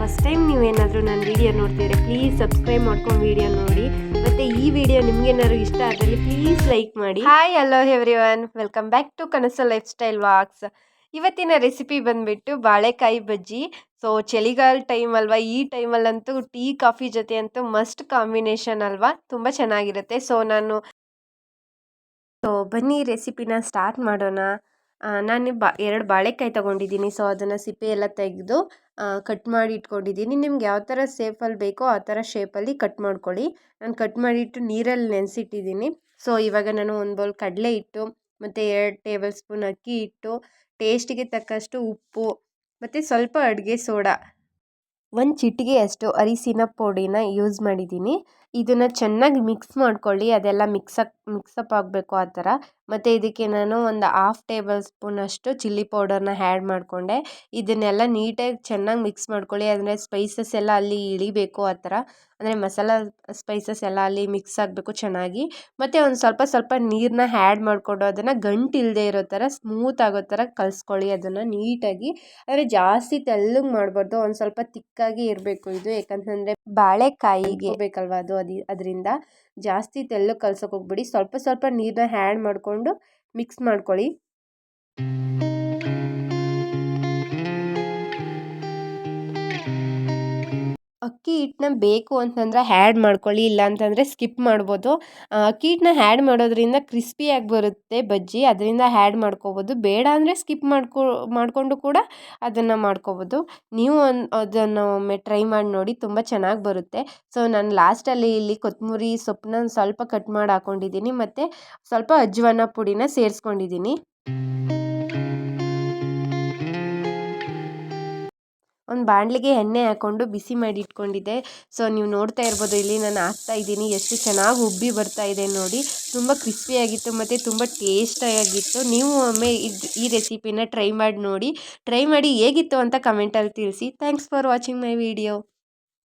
First time ನೀವೇನಾದರೂ ನನ್ನ video ನೋಡ್ತಿದ್ರೆ ಪ್ಲೀಸ್ ಸಬ್ಸ್ಕ್ರೈಬ್ ಮಾಡ್ಕೊಂಡು ವಿಡಿಯೋ ನೋಡಿ. ಮತ್ತು ಈ ವಿಡಿಯೋ ನಿಮಗೇನಾದ್ರು ಇಷ್ಟ ಆದಲ್ಲಿ ಪ್ಲೀಸ್ ಲೈಕ್ ಮಾಡಿ. Hi hello everyone, welcome back to Kanasu lifestyle vlogs. ಇವತ್ತಿನ ರೆಸಿಪಿ ಬಂದುಬಿಟ್ಟು ಬಾಳೆಕಾಯಿ ಬಜ್ಜಿ. ಸೊ ಚಳಿಗಾಲ ಟೈಮ್ ಅಲ್ವಾ, ಈ ಟೈಮಲ್ಲಂತೂ ಟೀ ಕಾಫಿ ಜೊತೆ ಅಂತೂ ಮಸ್ಟ್ ಕಾಂಬಿನೇಷನ್ ಅಲ್ವಾ, ತುಂಬ ಚೆನ್ನಾಗಿರುತ್ತೆ. ಬನ್ನಿ ರೆಸಿಪಿನ ಸ್ಟಾರ್ಟ್ ಮಾಡೋಣ. ನಾನು 2 ಬಾಳೆಕಾಯಿ ತೊಗೊಂಡಿದ್ದೀನಿ. ಸೊ ಅದನ್ನು ಸಿಪ್ಪೆ ಎಲ್ಲ ತೆಗೆದು ಕಟ್ ಮಾಡಿ ಇಟ್ಕೊಂಡಿದ್ದೀನಿ. ನಿಮ್ಗೆ ಯಾವ ಥರ ಶೇಪಲ್ಲಿ ಬೇಕೋ ಆ ಥರ ಶೇಪಲ್ಲಿ ಕಟ್ ಮಾಡ್ಕೊಳ್ಳಿ. ನಾನು ಕಟ್ ಮಾಡಿಟ್ಟು ನೀರಲ್ಲಿ ನೆನೆಸಿಟ್ಟಿದ್ದೀನಿ. ಸೊ ಇವಾಗ ನಾನು ಒಂದು ಬೌಲ್ ಕಡಲೆ ಹಿಟ್ಟು ಮತ್ತು 2 ಟೇಬಲ್ ಸ್ಪೂನ್ ಅಕ್ಕಿ ಹಿಟ್ಟು, ಟೇಸ್ಟಿಗೆ ತಕ್ಕಷ್ಟು ಉಪ್ಪು ಮತ್ತು ಸ್ವಲ್ಪ ಅಡುಗೆ ಸೋಡಾ, 1 ಚಿಟಿಗೆಯಷ್ಟು ಅರಿಶಿನ ಪುಡಿನ ಯೂಸ್ ಮಾಡಿದ್ದೀನಿ. ಇದನ್ನು ಚೆನ್ನಾಗಿ ಮಿಕ್ಸ್ ಮಾಡ್ಕೊಳ್ಳಿ, ಅದೆಲ್ಲ ಮಿಕ್ಸಪ್ ಆಗಬೇಕು ಆ ಥರ. ಮತ್ತು ಇದಕ್ಕೆ ನಾನು ಒಂದು 1/2 ಟೇಬಲ್ ಸ್ಪೂನಷ್ಟು ಚಿಲ್ಲಿ ಪೌಡರ್ನ ಆ್ಯಡ್ ಮಾಡಿಕೊಂಡೆ. ಇದನ್ನೆಲ್ಲ ನೀಟಾಗಿ ಚೆನ್ನಾಗಿ ಮಿಕ್ಸ್ ಮಾಡ್ಕೊಳ್ಳಿ. ಅಂದರೆ ಸ್ಪೈಸಸ್ ಎಲ್ಲ ಅಲ್ಲಿ ಇಳಿಬೇಕು ಆ ಥರ, ಅಂದರೆ ಮಸಾಲ ಸ್ಪೈಸಸ್ ಎಲ್ಲ ಅಲ್ಲಿ ಮಿಕ್ಸ್ ಆಗಬೇಕು ಚೆನ್ನಾಗಿ. ಮತ್ತು ಒಂದು ಸ್ವಲ್ಪ ನೀರನ್ನ ಆ್ಯಡ್ ಮಾಡಿಕೊಂಡು ಅದನ್ನು ಗಂಟು ಇಲ್ಲದೆ ಇರೋ ಥರ ಸ್ಮೂತ್ ಆಗೋ ಥರ ಕಲಿಸ್ಕೊಳ್ಳಿ ಅದನ್ನು ನೀಟಾಗಿ. ಅಂದರೆ ಜಾಸ್ತಿ ತೆಳ್ಳಗೆ ಮಾಡಬಾರ್ದು, ಒಂದು ಸ್ವಲ್ಪ ತಿಕ್ಕಾಗಿ ಇರಬೇಕು ಇದು. ಯಾಕಂತಂದರೆ ಬಾಳೆಕಾಯಿಗೆ ಬೇಕಲ್ವ ಅದರಿಂದ ಜಾಸ್ತಿ ತೆಳ್ಳಗೆ ಕಲ್ಸೋಕೆ ಹೋಗ್ಬಿಡಿ. ಸ್ವಲ್ಪ ನೀರನ್ನ ಆ್ಯಡ್ ಮಾಡಿಕೊಂಡು ಮಿಕ್ಸ್ ಮಾಡ್ಕೊಳ್ಳಿ. ಅಕ್ಕಿ ಹಿಟ್ಟನ್ನ ಬೇಕು ಅಂತಂದರೆ ಆ್ಯಡ್ ಮಾಡ್ಕೊಳ್ಳಿ, ಇಲ್ಲ ಅಂತಂದರೆ ಸ್ಕಿಪ್ ಮಾಡ್ಬೋದು. ಅಕ್ಕಿ ಹಿಟ್ಟನ್ನ ಆ್ಯಡ್ ಮಾಡೋದ್ರಿಂದ ಕ್ರಿಸ್ಪಿಯಾಗಿ ಬರುತ್ತೆ ಬಜ್ಜಿ, ಅದರಿಂದ ಆ್ಯಡ್ ಮಾಡ್ಕೋಬೋದು. ಬೇಡ ಅಂದರೆ ಸ್ಕಿಪ್ ಮಾಡಿಕೊಂಡು ಕೂಡ ಅದನ್ನು ಮಾಡ್ಕೋಬೋದು. ನೀವು ಅದನ್ನು ಒಮ್ಮೆ ಟ್ರೈ ಮಾಡಿ ನೋಡಿ, ತುಂಬ ಚೆನ್ನಾಗಿ ಬರುತ್ತೆ. ಸೊ ನಾನು ಲಾಸ್ಟಲ್ಲಿ ಇಲ್ಲಿ ಕೊತ್ತಂಬರಿ ಸೊಪ್ಪನ್ನ ಸ್ವಲ್ಪ ಕಟ್ ಮಾಡಿ ಹಾಕ್ಕೊಂಡಿದ್ದೀನಿ ಮತ್ತು ಸ್ವಲ್ಪ ಅಜ್ವಾನ ಪುಡಿನ ಸೇರಿಸ್ಕೊಂಡಿದ್ದೀನಿ. ಒಂದು ಬಾಣಲಿಗೆ ಎಣ್ಣೆ ಹಾಕ್ಕೊಂಡು ಬಿಸಿ ಮಾಡಿ ಇಟ್ಕೊಂಡಿದ್ದೆ. ಸೊ ನೀವು ನೋಡ್ತಾ ಇರ್ಬೋದು, ಇಲ್ಲಿ ನಾನು ಹಾಕ್ತಾ ಇದ್ದೀನಿ, ಎಷ್ಟು ಚೆನ್ನಾಗಿ ಉಬ್ಬಿ ಬರ್ತಾ ಇದೆ ನೋಡಿ. ತುಂಬ ಕ್ರಿಸ್ಪಿಯಾಗಿತ್ತು ಮತ್ತು ತುಂಬ ಟೇಸ್ಟಿಯಾಗಿತ್ತು. ನೀವು ಒಮ್ಮೆ ಈ ರೆಸಿಪಿನ ಟ್ರೈ ಮಾಡಿ ನೋಡಿ. ಟ್ರೈ ಮಾಡಿ ಹೇಗಿತ್ತು ಅಂತ ಕಮೆಂಟಲ್ಲಿ ತಿಳಿಸಿ. Thanks for watching my video.